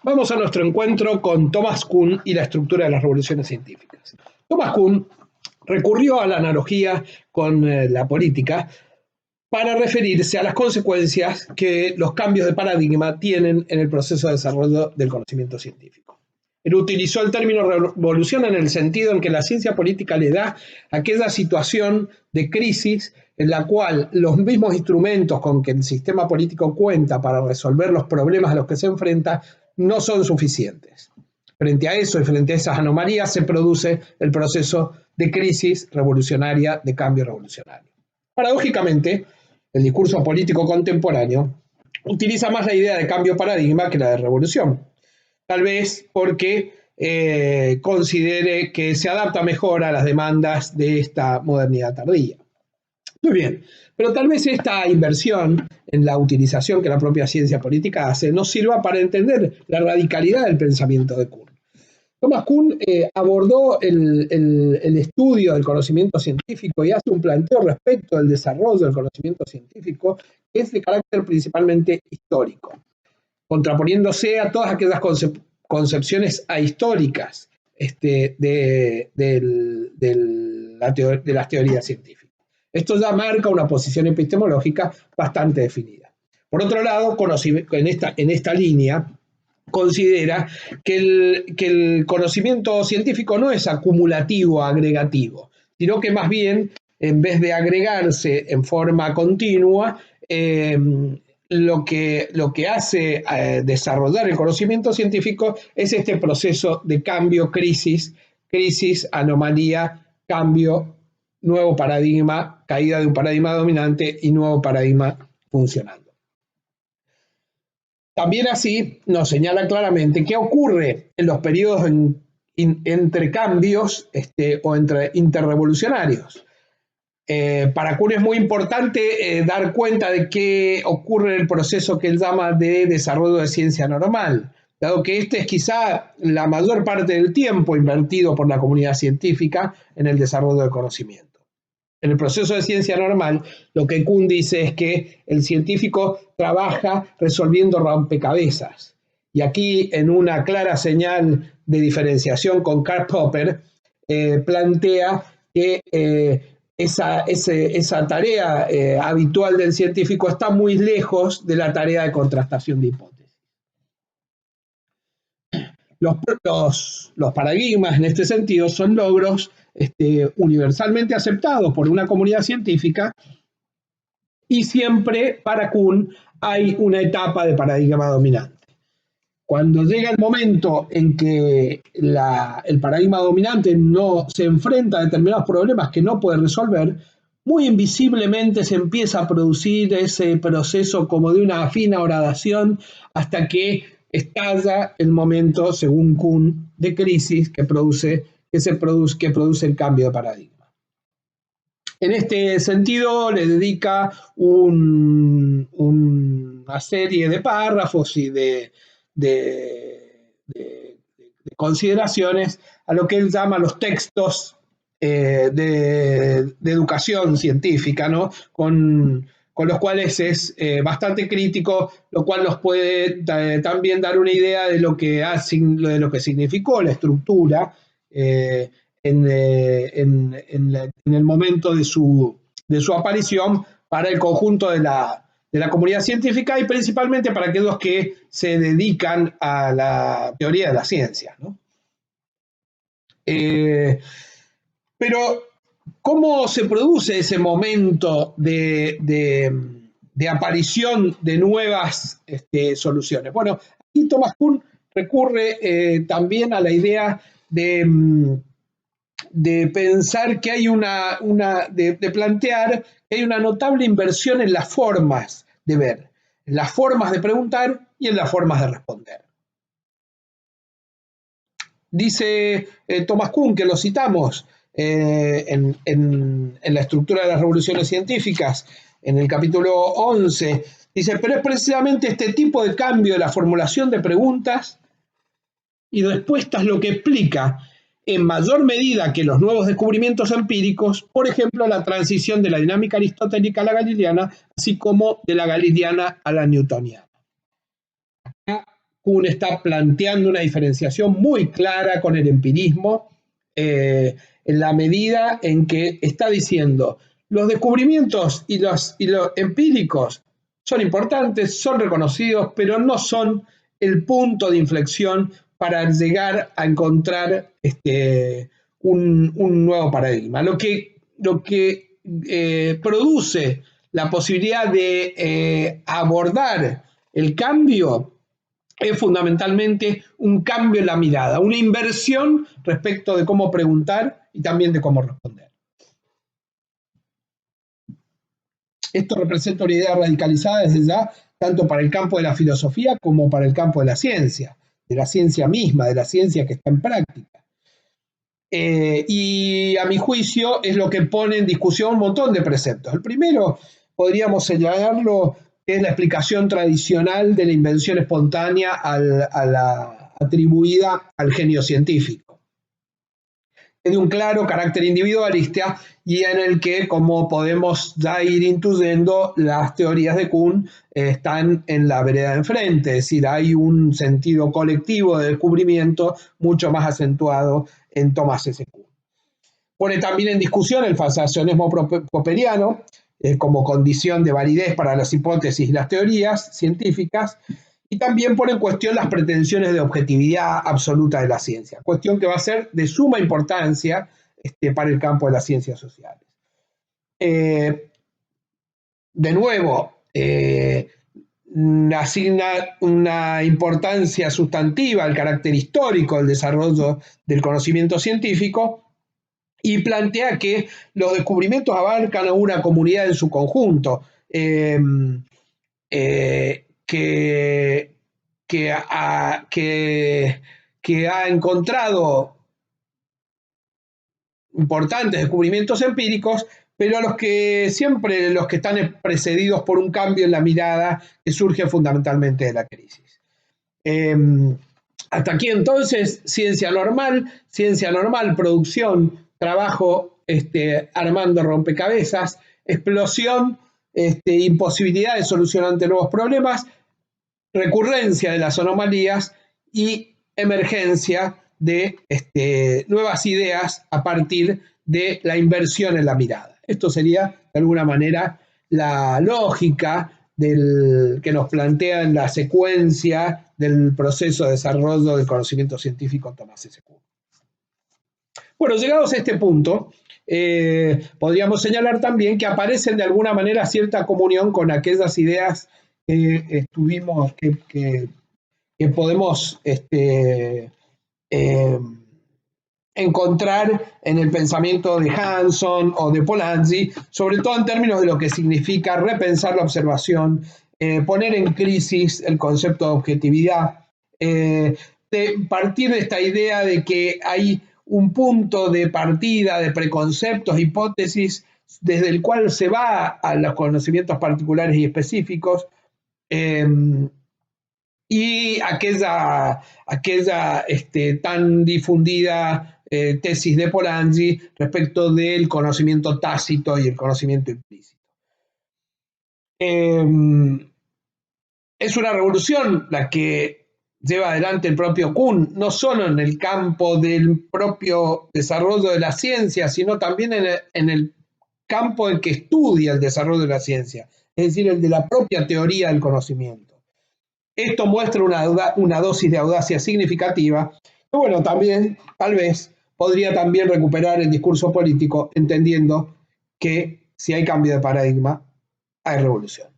Vamos a nuestro encuentro con Thomas Kuhn y la estructura de las revoluciones científicas. Thomas Kuhn recurrió a la analogía con la política para referirse a las consecuencias que los cambios de paradigma tienen en el proceso de desarrollo del conocimiento científico. Él utilizó el término revolución en el sentido en que la ciencia política le da aquella situación de crisis en la cual los mismos instrumentos con que el sistema político cuenta para resolver los problemas a los que se enfrenta no son suficientes. Frente a eso y frente a esas anomalías se produce el proceso de crisis revolucionaria, de cambio revolucionario. Paradójicamente, el discurso político contemporáneo utiliza más la idea de cambio paradigma que la de revolución. Tal vez porque considere que se adapta mejor a las demandas de esta modernidad tardía. Muy bien, pero tal vez esta inversión en la utilización que la propia ciencia política hace nos sirva para entender la radicalidad del pensamiento de Kuhn. Thomas Kuhn abordó el estudio del conocimiento científico y hace un planteo respecto del desarrollo del conocimiento científico que es de carácter principalmente histórico, contraponiéndose a todas aquellas concepciones ahistóricas de las teorías científicas. Esto ya marca una posición epistemológica bastante definida. Por otro lado, en esta línea, considera que el conocimiento científico no es acumulativo, agregativo, sino que más bien, en vez de agregarse en forma continua, lo que hace desarrollar el conocimiento científico es este proceso de cambio, crisis, anomalía, cambio, nuevo paradigma, caída de un paradigma dominante y nuevo paradigma funcionando. También así nos señala claramente qué ocurre en los periodos entre cambios o entre interrevolucionarios. Para Kuhn es muy importante dar cuenta de qué ocurre en el proceso que él llama de desarrollo de ciencia normal, dado que este es quizá la mayor parte del tiempo invertido por la comunidad científica en el desarrollo del conocimiento. En el proceso de ciencia normal, lo que Kuhn dice es que el científico trabaja resolviendo rompecabezas. Y aquí, en una clara señal de diferenciación con Karl Popper, plantea que esa tarea habitual del científico está muy lejos de la tarea de contrastación de hipótesis. Los paradigmas en este sentido son logros universalmente aceptados por una comunidad científica y siempre para Kuhn hay una etapa de paradigma dominante. Cuando llega el momento en que el paradigma dominante no se enfrenta a determinados problemas que no puede resolver, muy invisiblemente se empieza a producir ese proceso como de una fina horadación hasta que estalla el momento, según Kuhn, de crisis que produce el cambio de paradigma. En este sentido, le dedica una serie de párrafos y de consideraciones a lo que él llama los textos de educación científica, ¿no? Con los cuales es bastante crítico, lo cual nos puede también dar una idea de lo que significó la estructura en el momento de su aparición para el conjunto de la comunidad científica y principalmente para aquellos que se dedican a la teoría de la ciencia, ¿no? Pero, ¿cómo se produce ese momento de aparición de nuevas soluciones? Bueno, aquí Thomas Kuhn recurre también a la idea de pensar que hay de plantear que hay una notable inversión en las formas de ver, en las formas de preguntar y en las formas de responder. Dice Thomas Kuhn, que lo citamos en la estructura de las revoluciones científicas, en el capítulo 11, dice, pero es precisamente este tipo de cambio de la formulación de preguntas y respuestas lo que explica en mayor medida que los nuevos descubrimientos empíricos, por ejemplo, la transición de la dinámica aristotélica a la galileana, así como de la galileana a la newtoniana. Kuhn está planteando una diferenciación muy clara con el empirismo, en la medida en que está diciendo los descubrimientos y los empíricos son importantes, son reconocidos, pero no son el punto de inflexión para llegar a encontrar un nuevo paradigma. Lo que produce la posibilidad de abordar el cambio es fundamentalmente un cambio en la mirada, una inversión respecto de cómo preguntar y también de cómo responder. Esto representa una idea radicalizada desde ya, tanto para el campo de la filosofía como para el campo de la ciencia misma, de la ciencia que está en práctica. Y a mi juicio es lo que pone en discusión un montón de preceptos. El primero podríamos señalarlo, que es la explicación tradicional de la invención espontánea atribuida al genio científico. Es de un claro carácter individualista y en el que, como podemos ya ir intuyendo, las teorías de Kuhn están en la vereda de enfrente, es decir, hay un sentido colectivo de descubrimiento mucho más acentuado en Thomas S. Kuhn. Pone también en discusión el falsacionismo popperiano como condición de validez para las hipótesis y las teorías científicas, y también pone en cuestión las pretensiones de objetividad absoluta de la ciencia, cuestión que va a ser de suma importancia para el campo de las ciencias sociales. De nuevo, asigna una importancia sustantiva al carácter histórico del desarrollo del conocimiento científico y plantea que los descubrimientos abarcan a una comunidad en su conjunto, que ha encontrado importantes descubrimientos empíricos, pero los que están precedidos por un cambio en la mirada que surge fundamentalmente de la crisis. Hasta aquí entonces, ciencia normal, producción, trabajo armando rompecabezas, explosión, imposibilidad de solución ante nuevos problemas, recurrencia de las anomalías y emergencia de nuevas ideas a partir de la inversión en la mirada. Esto sería, de alguna manera, la lógica que nos plantea en la secuencia del proceso de desarrollo del conocimiento científico Thomas S. Kuhn. Bueno, llegados a este punto, podríamos señalar también que aparecen de alguna manera cierta comunión con aquellas ideas que podemos encontrar en el pensamiento de Hanson o de Polanyi, sobre todo en términos de lo que significa repensar la observación, poner en crisis el concepto de objetividad, partir de esta idea de que hay un punto de partida de preconceptos, hipótesis, desde el cual se va a los conocimientos particulares y específicos, y aquella tan difundida tesis de Polanyi respecto del conocimiento tácito y el conocimiento implícito. Es una revolución la que lleva adelante el propio Kuhn, no solo en el campo del propio desarrollo de la ciencia, sino también en el campo en que estudia el desarrollo de la ciencia, es decir, el de la propia teoría del conocimiento. Esto muestra una dosis de audacia significativa, que bueno, también, tal vez, podría también recuperar el discurso político, entendiendo que si hay cambio de paradigma, hay revolución.